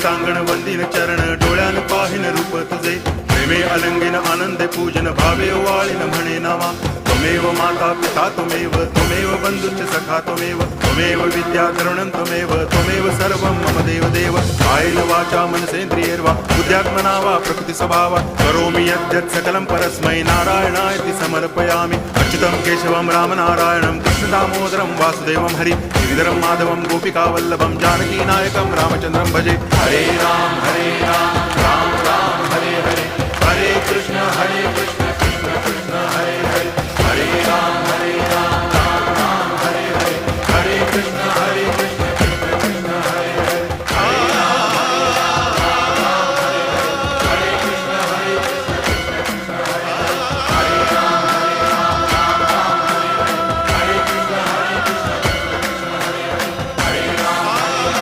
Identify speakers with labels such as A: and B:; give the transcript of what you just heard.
A: देवतांगण वंदिन चरण डोळ्यान पाहिन रूप तुझे प्रेमे अलंगिन आनंदे पूजन भावे वाळीन म्हणे नामा त्वमेव माता पिता त्वमेव बंधुश्च सखा त्वमेव विद्या तरुणं त्वमेव सर्वं मम देव कायेन वाचा मनसेन्द्रियैर्वा बुद्ध्यात्मना वा प्रकृति स्वभावात् करोमि यद्यत् सकलं परस्मै नारायणायति समर्पयामि अच्युतं केशवं रामनारायणं कृष्णदामोदरं वासुदेवं हरि गिरिधरं माधवं गोपिकावल्लभं जानकीनायकं रामचन्द्रं भजे हरे राम राम राम हरे हरे हरे कृष्ण